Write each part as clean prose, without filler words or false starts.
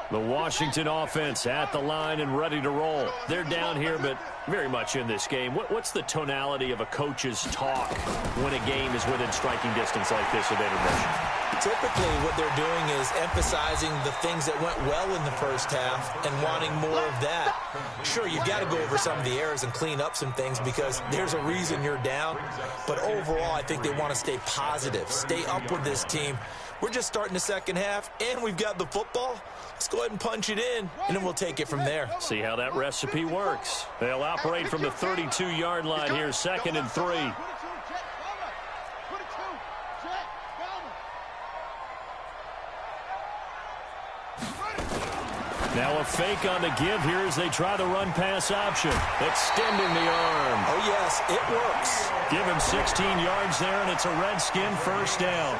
The Washington offense at the line and ready to roll. They're down here, but very much in this game. What's the tonality of a coach's talk when a game is within striking distance like this of intermission? Typically, what they're doing is emphasizing the things that went well in the first half and wanting more of that. Sure, you've got to go over some of the errors and clean up some things because there's a reason you're down. But overall, I think they want to stay positive, stay up with this team. We're just starting the second half, and we've got the football. Let's go ahead and punch it in, and then we'll take it from there. See how that recipe works. They'll operate from the 32-yard line here, 2nd and 3. Now a fake on the give here as they try the run-pass option. Extending the arm. Oh, yes, it works. Give him 16 yards there, and it's a Redskin first down.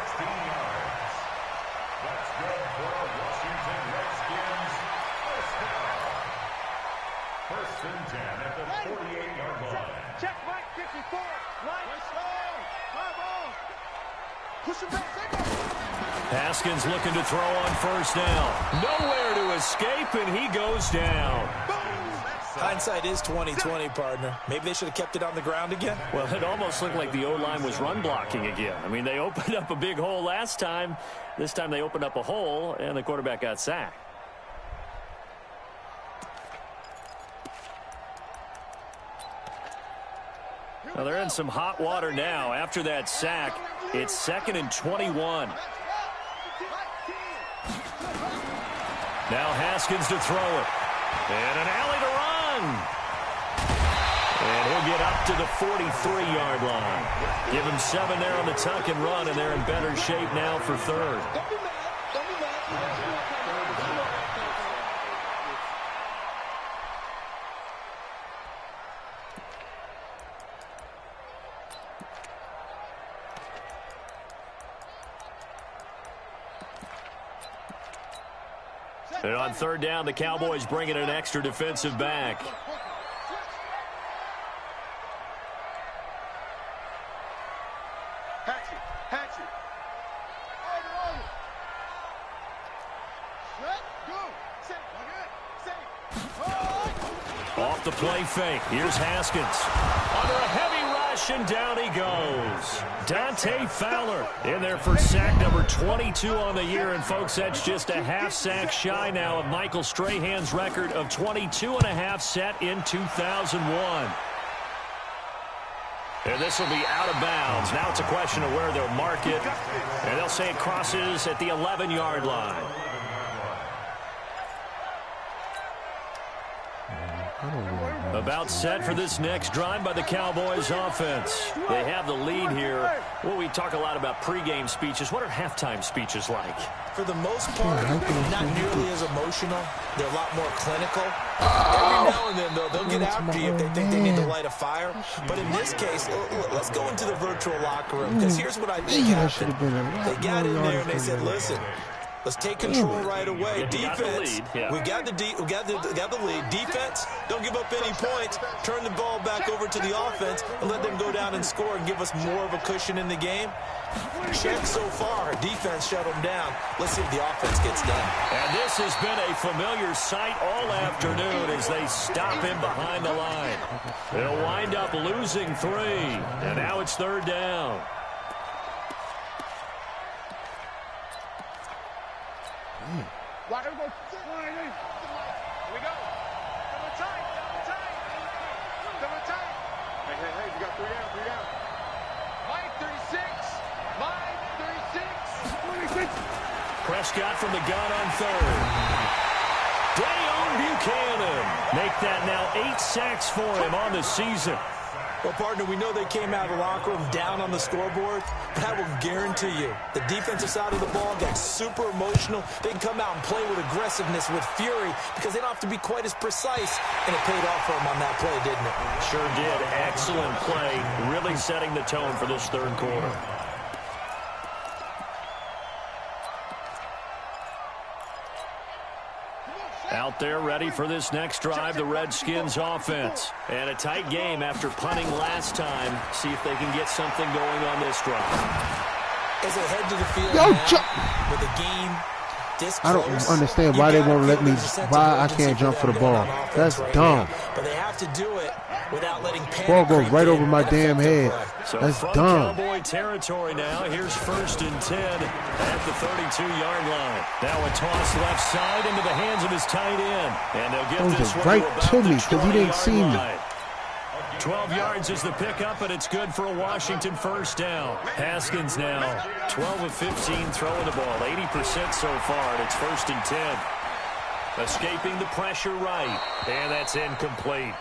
Haskins looking to throw on first down. Nowhere to escape, and he goes down. Hindsight is 20/20, partner. Maybe they should have kept it on the ground again. Well, it almost looked like the O-line was run blocking again. I mean, they opened up a big hole last time. This time they opened up a hole, and the quarterback got sacked. Well, they're in some hot water now. After that sack, it's 2nd and 21. Now Haskins to throw it. And an alley to run. And he'll get up to the 43-yard line. Give him 7 there on the tuck and run, and they're in better shape now for 3rd. And on 3rd down, the Cowboys bring in an extra defensive back. Off the play fake. Here's Haskins. Under a heavy rush, and down he goes. Dante Fowler in there for sack number 22 on the year. And, folks, that's just a half sack shy now of Michael Strahan's record of 22.5 set in 2001. And this will be out of bounds. Now it's a question of where they'll mark it. And they'll say it crosses at the 11-yard line. About set for this next drive by the Cowboys offense. They have the lead here. Well, we talk a lot about pregame speeches. What are halftime speeches like? For the most part, not nearly as emotional. They're a lot more clinical. Every now and then, though, they'll get after you if they think they need to light a fire. But in this case, let's go into the virtual locker room, because here's what I think happened. They got in there and they said, listen, let's take control right away. Defense, we got the lead. Defense, don't give up any points. Turn the ball back over to the offense and let them go down and score and give us more of a cushion in the game. Check so far. Defense shut them down. Let's see if the offense gets done. And this has been a familiar sight all afternoon as they stop him behind the line. They'll wind up losing 3, and now it's 3rd down. Here we go. Double tight. Hey, we got 3 down. Mike 36. 26. Prescott from the gun on 3rd. Dayon Buchanan. Make that now 8 sacks for him on the season. Well, partner, we know they came out of the locker room down on the scoreboard, but I will guarantee you the defensive side of the ball got super emotional. They can come out and play with aggressiveness, with fury, because they don't have to be quite as precise, and it paid off for them on that play, didn't it? Sure did. Excellent play, really setting the tone for this 3rd quarter. Out there ready for this next drive, the Redskins offense. And a tight game after punting last time. See if they can get something going on this drive. As they head to the field now, with a game I don't understand why they won't let me, why I can't jump for the ball. That's dumb. But they have to do it without letting panic. Ball goes right over my damn head. So that's from dumb. Cowboy territory now, here's 1st and 10 at the 32-yard line. Now a toss left side into the hands of his tight end. And they'll get this one right to me because he didn't see me. 12 yards is the pickup, and it's good for a Washington first down. Haskins now 12 of 15 throwing the ball, 80% so far, and it's 1st and 10. Escaping the pressure right, and that's incomplete.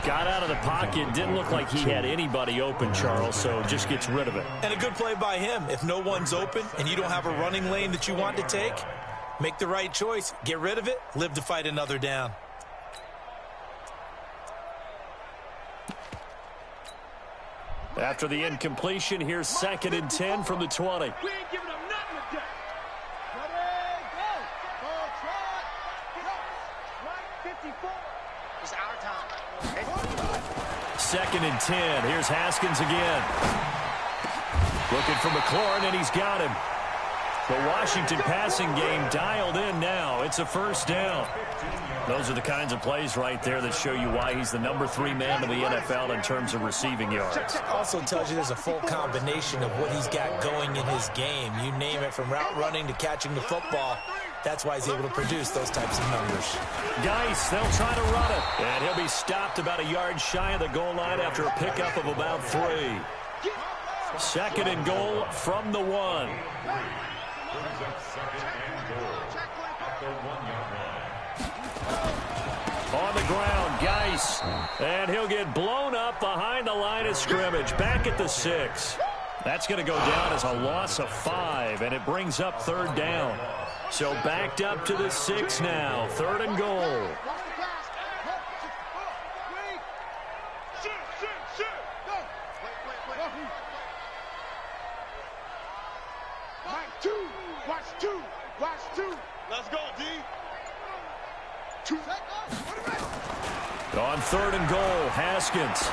Got out of the pocket, didn't look like he had anybody open, Charles, so just gets rid of it. And a good play by him. If no one's open and you don't have a running lane that you want to take, make the right choice. Get rid of it, live to fight another down. After the incompletion, here's 2nd and 10 from the 20. We ain't giving them nothing today. Ready, go. Go, try. Right, 54. It's our time. 2nd and 10. Here's Haskins again. Looking for McLaurin, and he's got him. The Washington passing game dialed in now. It's a first down. Those are the kinds of plays right there that show you why he's the number 3 man in the NFL in terms of receiving yards. Also tells you there's a full combination of what he's got going in his game. You name it, from route running to catching the football. That's why he's able to produce those types of numbers. Geis, they'll try to run it. And he'll be stopped about a yard shy of the goal line after a pickup of about 3. 2nd and goal from the 1. On the ground, Geis. And he'll get blown up behind the line of scrimmage. Back at the 6. That's going to go down as a loss of 5, and it brings up 3rd down. So backed up to the 6 now. 3rd and goal. Watch 2. Let's go, D. 2. On 3rd and goal, Haskins.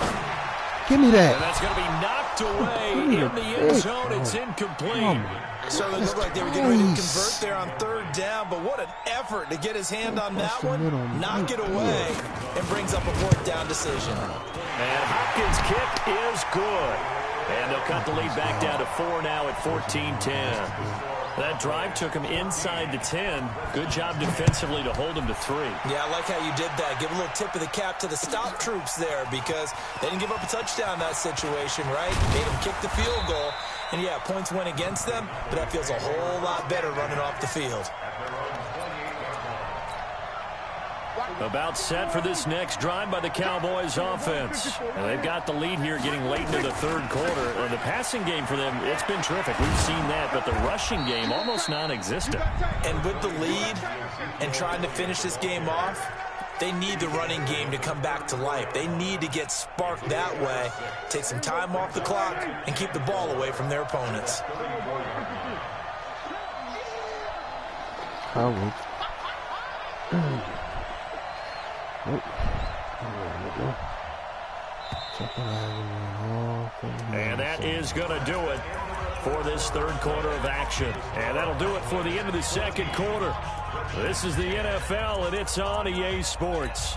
Give me that. And that's going to be knocked away in the end zone. It's incomplete. So it looked like they were getting ready to convert there on 3rd down, but what an effort to get his hand on that one, knock it away, and brings up a 4th down decision. And Hopkins' kick is good. And they'll cut the lead back down to 4 now at 14-10. That drive took him inside the 10. Good job defensively to hold him to 3. Yeah, I like how you did that. Give a little tip of the cap to the stop troops there, because they didn't give up a touchdown in that situation, right? Made them kick the field goal. And, yeah, points went against them, but that feels a whole lot better running off the field. About set for this next drive by the Cowboys offense. And they've got the lead here getting late into the 3rd quarter. The passing game for them, it's been terrific. We've seen that, but the rushing game almost non-existent. And with the lead and trying to finish this game off, they need the running game to come back to life. They need to get sparked that way, take some time off the clock, and keep the ball away from their opponents. And that is going to do it for this 3rd quarter of action. And that'll do it for the end of the 2nd quarter. This is the NFL, and it's on EA Sports.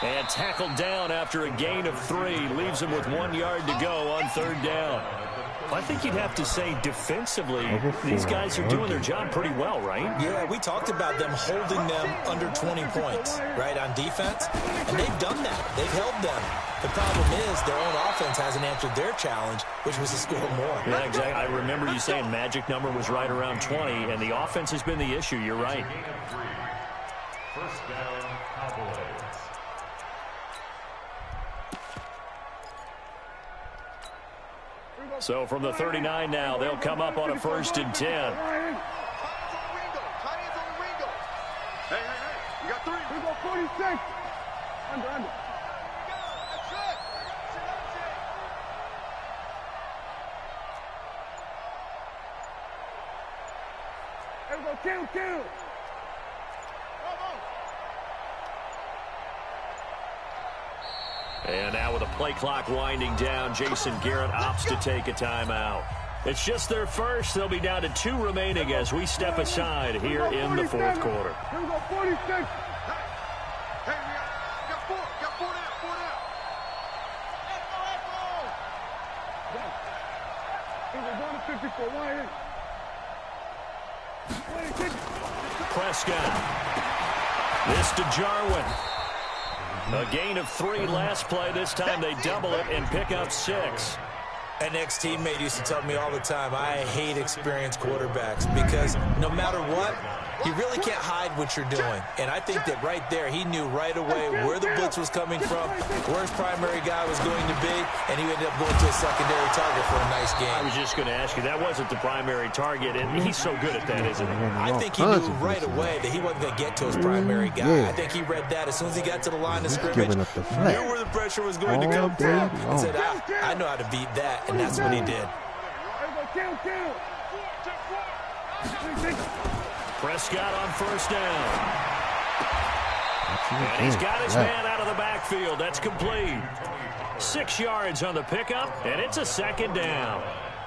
And tackled down after a gain of 3. Leaves him with 1 yard to go on 3rd down. I think you'd have to say defensively, these guys are doing their job pretty well, right? Yeah, we talked about them holding them under 20 points, right, on defense. And they've done that. They've held them. The problem is their own offense hasn't answered their challenge, which was to score more. Yeah, exactly. I remember you saying magic number was right around 20, and the offense has been the issue. You're right. First down, Cowboys. So from the 39 now, they'll come up on a 1st and 10. Hey, you got 3. We go 46. Under. Kill. And now with the play clock winding down, Jason Garrett opts to take a timeout. It's just their first. They'll be down to 2 remaining as we step aside here in the fourth quarter. Here we go, 46. Hey, we got 4 down. Here we go, 54, 1 Prescott. This to Jarwin. A gain of 3 last play. This time they double it and pick up 6. An ex-teammate used to tell me all the time, I hate experienced quarterbacks because no matter what, you really can't hide what you're doing. And I think that right there, he knew right away where the blitz was coming from, where his primary guy was going to be, and he ended up going to a secondary target for a nice game. I was just going to ask you, that wasn't the primary target, and he's so good at that, isn't he? I think he knew right away that he wasn't going to get to his primary guy. I think he read that as soon as he got to the line of scrimmage, knew where the pressure was going to come from, and said, I know how to beat that. And that's what he did. Prescott on first down. And he's got his man out of the backfield. That's complete. 6 yards on the pickup, and it's a second down.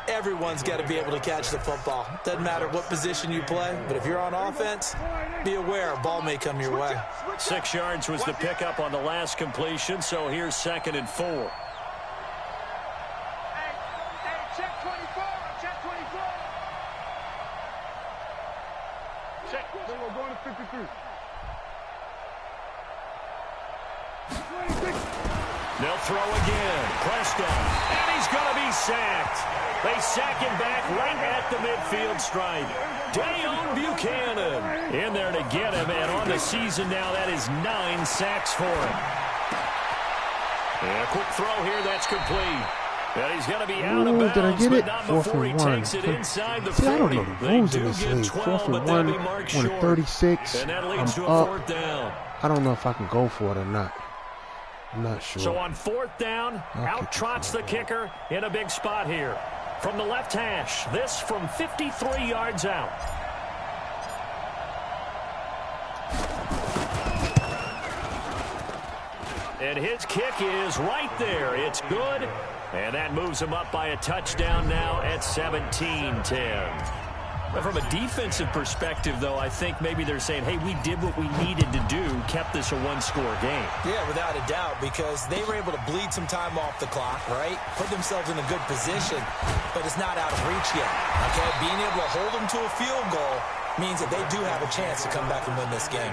Everyone's got to be able to catch the football. Doesn't matter what position you play, but if you're on offense, be aware a ball may come your way. 6 yards was the pickup on the last completion, so here's 2nd and 4. They'll throw again. Prescott. And he's going to be sacked. They sack him back right at the midfield stripe. Dayon Buchanan in there to get him. And on the season now, that is 9 sacks for him. And a quick throw here. That's complete. And he's going to be out of bounds, but not before he takes it inside the 40. I don't know the rules in this league. 4th and 1, on 36. And that leads to a 4th down. I don't know if I can go for it or not. I'm not sure. So on 4th down, out trots the kicker in a big spot here. From the left hash, this from 53 yards out. And his kick is right there. It's good. And that moves him up by a touchdown now at 17-10. From a defensive perspective, though, I think maybe they're saying, hey, we did what we needed to do, kept this a 1-score game. Yeah, without a doubt, because they were able to bleed some time off the clock, right? Put themselves in a good position, but it's not out of reach yet, okay? Being able to hold them to a field goal means that they do have a chance to come back and win this game.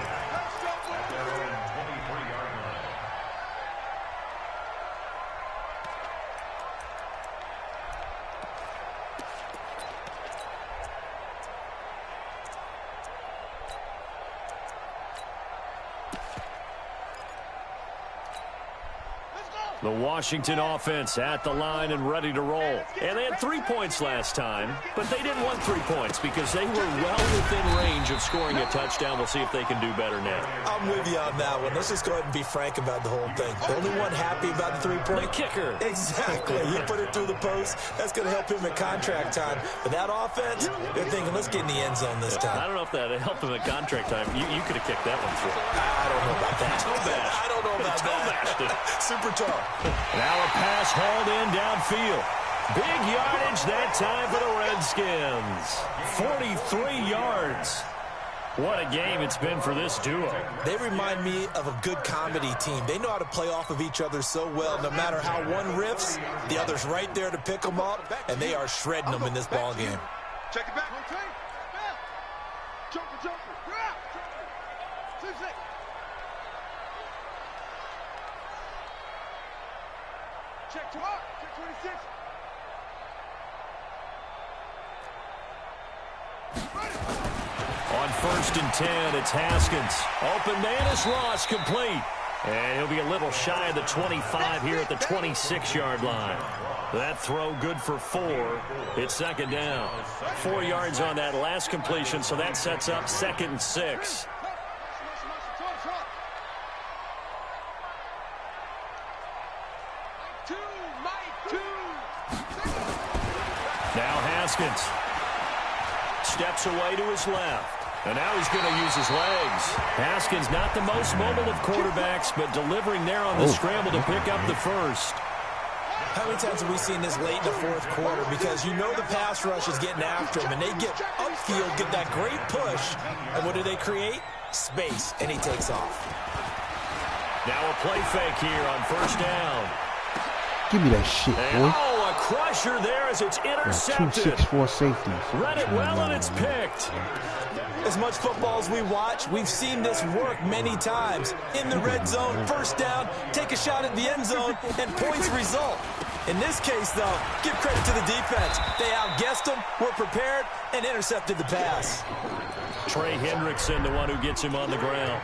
The Washington offense at the line and ready to roll. And they had 3 points last time, but they didn't want 3 points because they were well within range of scoring a touchdown. We'll see if they can do better now. I'm with you on that one. Let's just go ahead and be frank about the whole thing. The only one happy about the 3-point? The kicker. Exactly. He put it through the post. That's going to help him at contract time. But that offense, they're thinking, let's get in the end zone this time. I don't know if that helped him at contract time. You could have kicked that one through. I don't know about that. I don't know about that. Super tough. Now a pass hauled in downfield. Big yardage that time for the Redskins. 43 yards. What a game it's been for this duo. They remind me of a good comedy team. They know how to play off of each other so well. No matter how one riffs, the other's right there to pick them up, and they are shredding them in this ball game. Check it back. Jumper. Check 26. On 1st and 10, it's Haskins. Open man is lost, complete. And he'll be a little shy of the 25 here at the 26-yard line. That throw good for 4. It's 2nd down. 4 yards on that last completion, so that sets up 2nd and 6. Now Haskins steps away to his left. And now he's going to use his legs. Haskins not the most mobile of quarterbacks, but delivering there on the scramble to pick up the first. How many times have we seen this late in the fourth quarter? Because you know the pass rush is getting after him, and they get upfield, get that great push, and what do they create? Space, and he takes off. Now a play fake here on first down. Give me that shit, boy. Oh, a crusher there as it's intercepted. 2-6-4 safety. Read it well, and it's picked. As much football as we watch, we've seen this work many times. In the red zone, first down, take a shot at the end zone, and points result. In this case, though, give credit to the defense. They outguessed him, were prepared, and intercepted the pass. Trey Hendrickson, the one who gets him on the ground.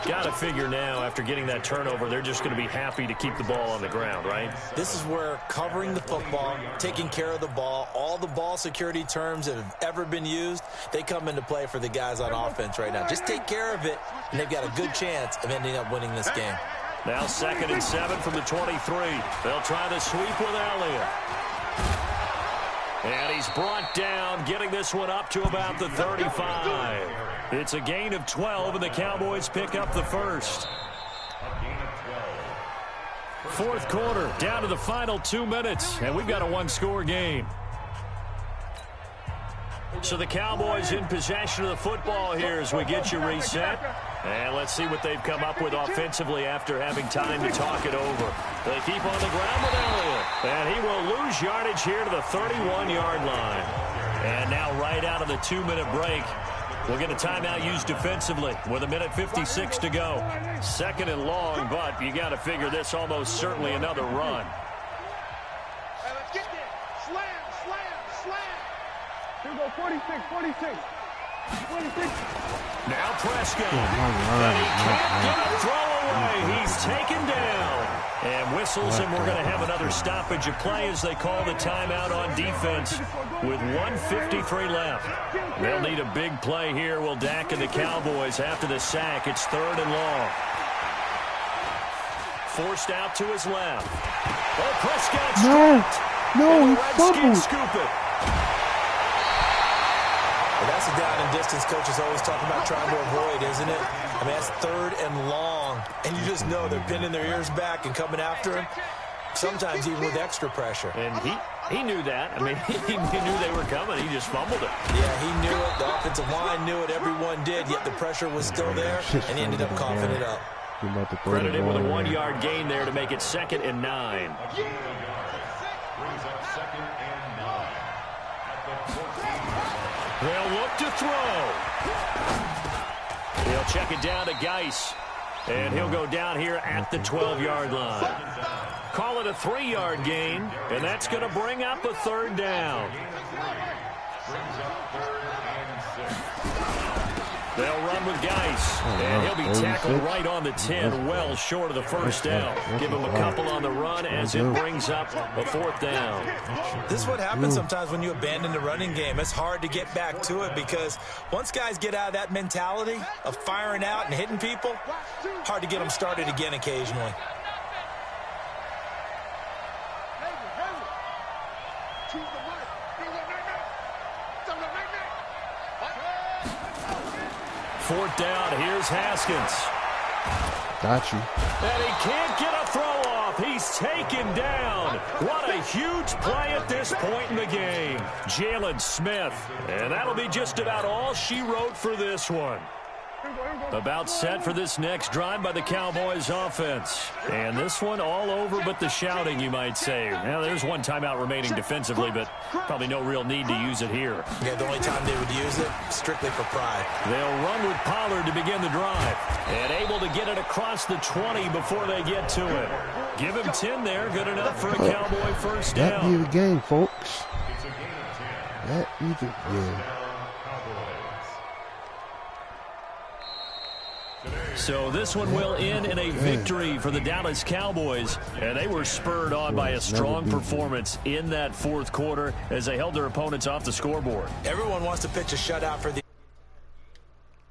Got to figure now, after getting that turnover, they're just going to be happy to keep the ball on the ground, right? This is where covering the football, taking care of the ball, all the ball security terms that have ever been used, they come into play for the guys on offense right now. Just take care of it, and they've got a good chance of ending up winning this game. Now 2nd and 7 from the 23. They'll try the sweep with Elliott. And he's brought down, getting this one up to about the 35. It's a gain of 12, and the Cowboys pick up the first. Fourth quarter, down to the final 2 minutes, and we've got a one-score game. So the Cowboys in possession of the football here as we get you reset. And let's see what they've come up with offensively after having time to talk it over. They keep on the ground with Elliott. And he will lose yardage here to the 31-yard line. And now right out of the 2-minute break, we'll get a timeout used defensively with 1:56 to go. 2nd and long, but you got to figure this almost certainly another run. Hey, let's get there. Slam, slam, slam. Here we go, 46, 46. 46. Now Prescott. And he can't get a throw away. He's taken down. And whistles, and we're going to have another stoppage of play as they call the timeout on defense with 1:53 left. They'll need a big play here. Will Dak and the Cowboys after the sack. It's 3rd and long. Forced out to his left. Oh, Prescott stripped. No, he fumbled. Scoop it. Well, that's a down and distance coaches always talk about trying to avoid, isn't it? I mean, that's 3rd and long. And you just know they're pinning their ears back and coming after him, sometimes even with extra pressure. And he knew that. I mean, he knew they were coming. He just fumbled it. Yeah, he knew it. The offensive line knew it. Everyone did, yet the pressure was still there, and he ended up coughing it up. Credited with a 1-yard gain there to make it 2nd and 9. They'll look to throw. He'll check it down to Geis. And he'll go down here at the 12-yard line. Call it a 3-yard gain, and that's going to bring up a 3rd down. They'll run with Geis, and he'll be tackled right on the 10, well short of the first down. Give him a couple on the run as it brings up a 4th down. This is what happens sometimes when you abandon the running game. It's hard to get back to it because once guys get out of that mentality of firing out and hitting people, hard to get them started again occasionally. Fourth down, here's Haskins. Got you. And he can't get a throw off. He's taken down. What a huge play at this point in the game. Jalen Smith. And that'll be just about all she wrote for this one. About set for this next drive by the Cowboys offense. And this one all over but the shouting, you might say. Now, there's one timeout remaining defensively, but probably no real need to use it here. Yeah, the only time they would use it, strictly for pride. They'll run with Pollard to begin the drive. And able to get it across the 20 before they get to it. Give him 10 there. Good enough for a Cowboy first down. That be the game, folks. That be the game. So this one will end in a victory for the Dallas Cowboys, and they were spurred on by a strong performance in that fourth quarter as they held their opponents off the scoreboard. Everyone wants to pitch a shutout for the